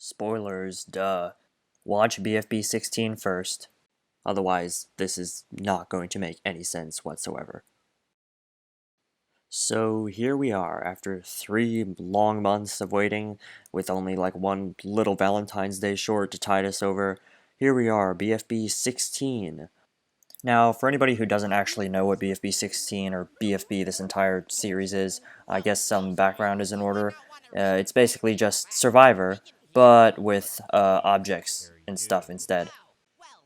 Spoilers, duh. Watch BFB 16 first. Otherwise, this is not going to make any sense whatsoever. So here we are, after 3 long months of waiting, with only like one little Valentine's Day short to tide us over. Here we are, BFB 16. Now, for anybody who doesn't actually know what BFB 16 or BFB this entire series is, I guess some background is in order. It's basically just Survivor, but with objects and stuff instead.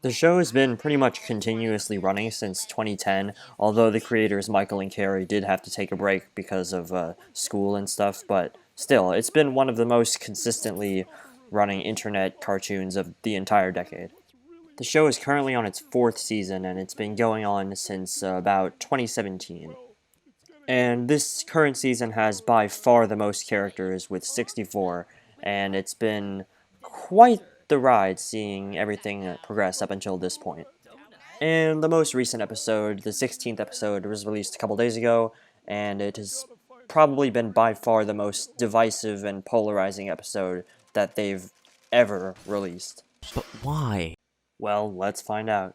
The show has been pretty much continuously running since 2010, although the creators Michael and Carrie did have to take a break because of school and stuff, but still, it's been one of the most consistently running internet cartoons of the entire decade. The show is currently on its 4th season, and it's been going on since about 2017. And this current season has by far the most characters, with 64, and it's been quite the ride seeing everything progress up until this point. And the most recent episode, the 16th episode, was released a couple days ago, and it has probably been by far the most divisive and polarizing episode that they've ever released. But why? Well, let's find out.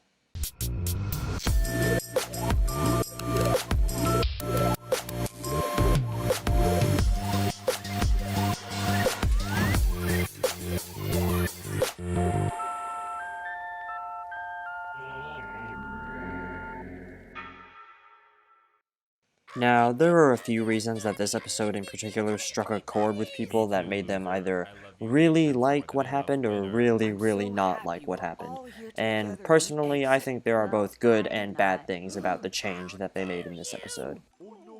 Now, there are a few reasons that this episode in particular struck a chord with people that made them either really like what happened or really not like what happened. And personally, I think there are both good and bad things about the change that they made in this episode.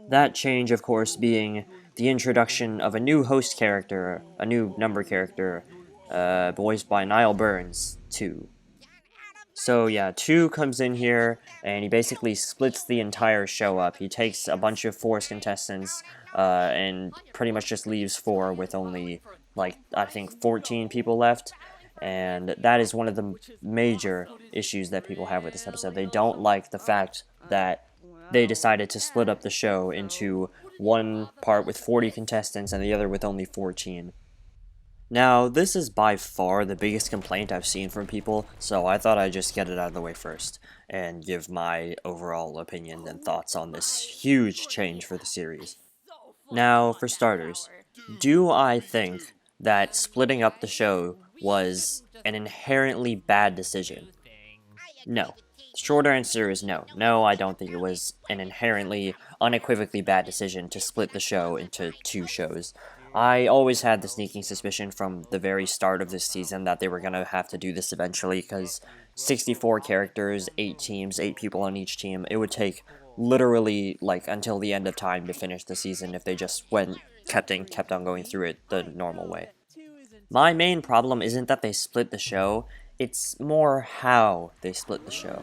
That change, of course, being the introduction of a new host character, a new number character, voiced by Niall Burns, 2. So yeah, 2 comes in here, and he basically splits the entire show up. He takes a bunch of Force contestants, and pretty much just leaves 4 with only, like, I think 14 people left. And that is one of the major issues that people have with this episode. They don't like the fact that they decided to split up the show into one part with 40 contestants and the other with only 14. Now, this is by far the biggest complaint I've seen from people, so I thought I'd just get it out of the way first, and give my overall opinion and thoughts on this huge change for the series. Now, for starters, do I think that splitting up the show was an inherently bad decision? No. The short answer is no. No, I don't think it was an inherently, unequivocally bad decision to split the show into 2 shows. I always had the sneaking suspicion from the very start of this season that they were going to have to do this eventually, because 64 characters, 8 teams, 8 people on each team, it would take literally, like, until the end of time to finish the season if they just kept on going through it the normal way. My main problem isn't that they split the show, it's more how they split the show.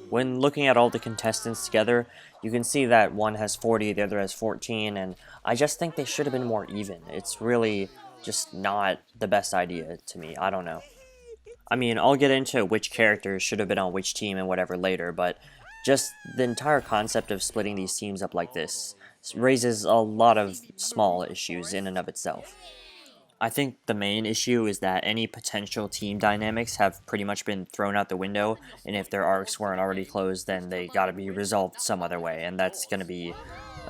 When looking at all the contestants together, you can see that one has 40, the other has 14, and I just think they should have been more even. It's really just not the best idea to me. I don't know. I mean, I'll get into which characters should have been on which team and whatever later, but just the entire concept of splitting these teams up like this raises a lot of small issues in and of itself. I think the main issue is that any potential team dynamics have pretty much been thrown out the window, and if their arcs weren't already closed, then they gotta be resolved some other way, and that's gonna be,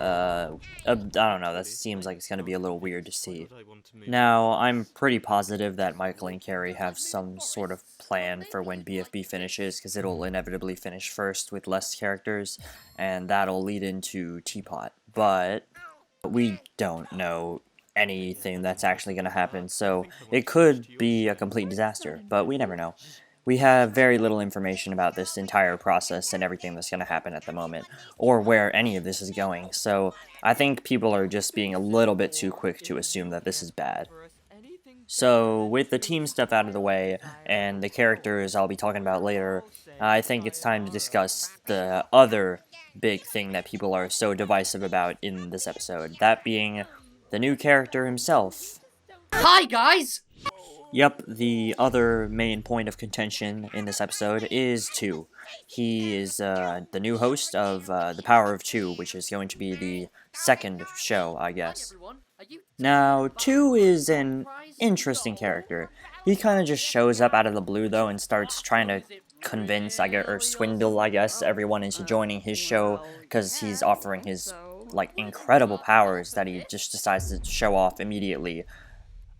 I don't know, that seems like it's gonna be a little weird to see. Now, I'm pretty positive that Michael and Carrie have some sort of plan for when BFB finishes, because it'll inevitably finish first with less characters, and that'll lead into Teapot, but we don't know anything that's actually going to happen, so it could be a complete disaster, but we never know. We have very little information about this entire process and everything that's going to happen at the moment, or where any of this is going, so I think people are just being a little bit too quick to assume that this is bad. So, with the team stuff out of the way, and the characters I'll be talking about later, I think it's time to discuss the other big thing that people are so divisive about in this episode, that being the new character himself. Hi, guys! Yep, the other main point of contention in this episode is 2. He is the new host of The Power of 2, which is going to be the second show, I guess. Now, 2 is an interesting character. He kind of just shows up out of the blue, though, and starts trying to convince, I guess, or swindle, I guess, everyone into joining his show, because he's offering his, like, incredible powers that he just decides to show off immediately.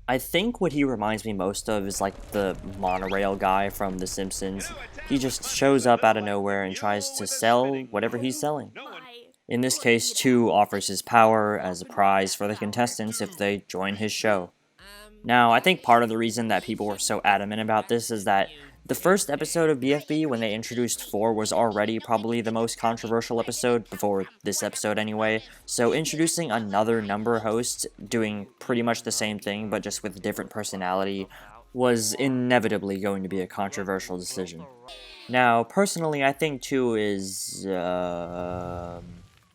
I think what he reminds me most of is like the monorail guy from The Simpsons. He just shows up out of nowhere and tries to sell whatever he's selling. In this case, 2 offers his power as a prize for the contestants if they join his show. Now, I think part of the reason that people were so adamant about this is that the first episode of BFB, when they introduced 4, was already probably the most controversial episode, before this episode anyway, so introducing another number host doing pretty much the same thing but just with a different personality was inevitably going to be a controversial decision. Now, personally, I think 2 is,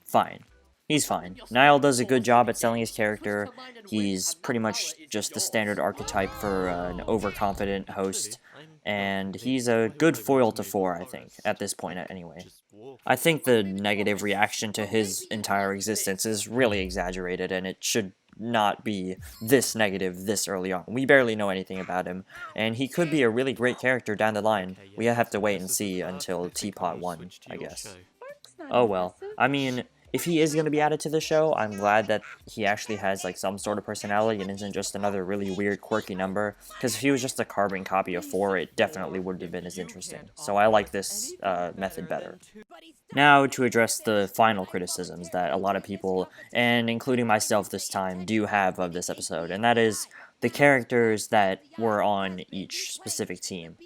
fine. He's fine. Niall does a good job at selling his character. He's pretty much just the standard archetype for an overconfident host, and he's a good foil to 4, I think, at this point anyway. I think the negative reaction to his entire existence is really exaggerated, and it should not be this negative this early on. We barely know anything about him, and he could be a really great character down the line. We have to wait and see until Teapot 1, I guess. Oh well. I mean, if he is going to be added to the show, I'm glad that he actually has like some sort of personality and isn't just another really weird, quirky number. Because if he was just a carbon copy of 4, it definitely wouldn't have been as interesting. So I like this method better. Now, to address the final criticisms that a lot of people, and including myself this time, do have of this episode, and that is the characters that were on each specific team.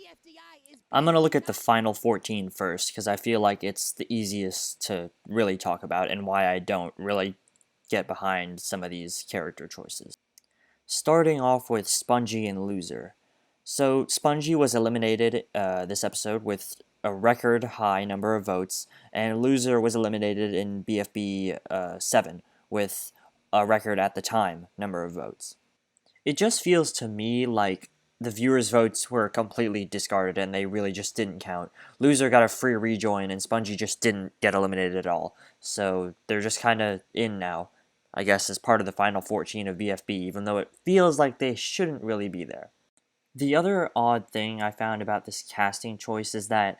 I'm going to look at the final 14 first, because I feel like it's the easiest to really talk about, and why I don't really get behind some of these character choices. Starting off with Spongy and Loser. So, Spongy was eliminated this episode with a record high number of votes, and Loser was eliminated in BFB 7 with a record at the time number of votes. It just feels to me like the viewers' votes were completely discarded and they really just didn't count. Loser got a free rejoin and Spongy just didn't get eliminated at all. So they're just kind of in now, I guess, as part of the final 14 of BFB, even though it feels like they shouldn't really be there. The other odd thing I found about this casting choice is that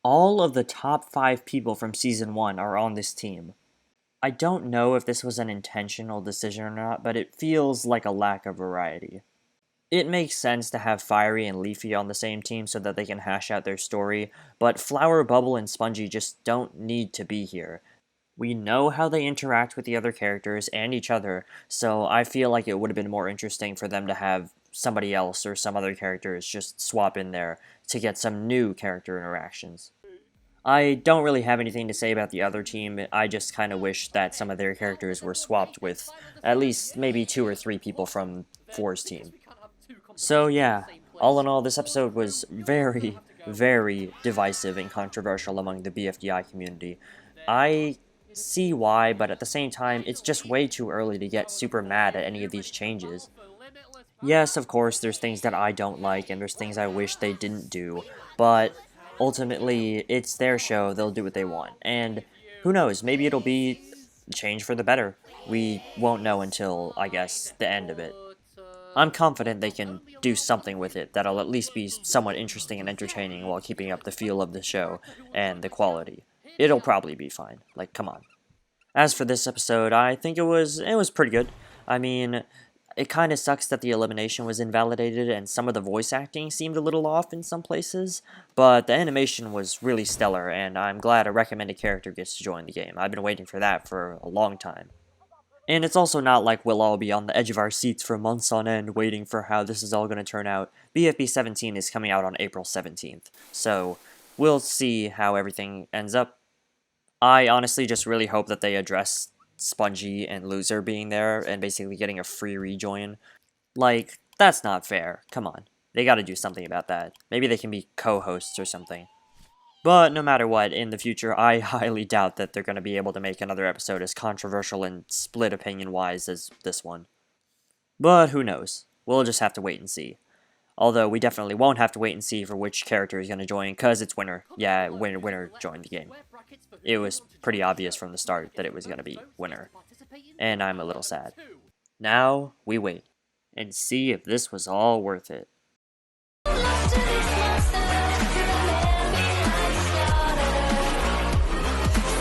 all of the top 5 people from Season 1 are on this team. I don't know if this was an intentional decision or not, but it feels like a lack of variety. It makes sense to have Fiery and Leafy on the same team so that they can hash out their story, but Flower, Bubble, and Spongy just don't need to be here. We know how they interact with the other characters and each other, so I feel like it would have been more interesting for them to have somebody else or some other characters just swap in there to get some new character interactions. I don't really have anything to say about the other team. I just kind of wish that some of their characters were swapped with at least maybe 2 or 3 people from 4's team. So yeah, all in all, this episode was very, very divisive and controversial among the BFDI community. I see why, but at the same time, it's just way too early to get super mad at any of these changes. Yes, of course, there's things that I don't like, and there's things I wish they didn't do, but ultimately, it's their show, they'll do what they want, and who knows, maybe it'll be change for the better. We won't know until, I guess, the end of it. I'm confident they can do something with it that'll at least be somewhat interesting and entertaining while keeping up the feel of the show and the quality. It'll probably be fine, like, come on. As for this episode, I think it was pretty good. I mean, it kind of sucks that the elimination was invalidated and some of the voice acting seemed a little off in some places, but the animation was really stellar, and I'm glad a recommended character gets to join the game. I've been waiting for that for a long time. And it's also not like we'll all be on the edge of our seats for months on end waiting for how this is all going to turn out. BFB 17 is coming out on April 17th, so we'll see how everything ends up. I honestly just really hope that they address Spongy and Loser being there and basically getting a free rejoin. Like, that's not fair. Come on. They gotta do something about that. Maybe they can be co-hosts or something. But no matter what, in the future, I highly doubt that they're going to be able to make another episode as controversial and split opinion-wise as this one. But who knows? We'll just have to wait and see. Although we definitely won't have to wait and see for which character is going to join, because it's Winner. Yeah, Winner joined the game. It was pretty obvious from the start that it was going to be Winner. And I'm a little sad. Now we wait and see if this was all worth it.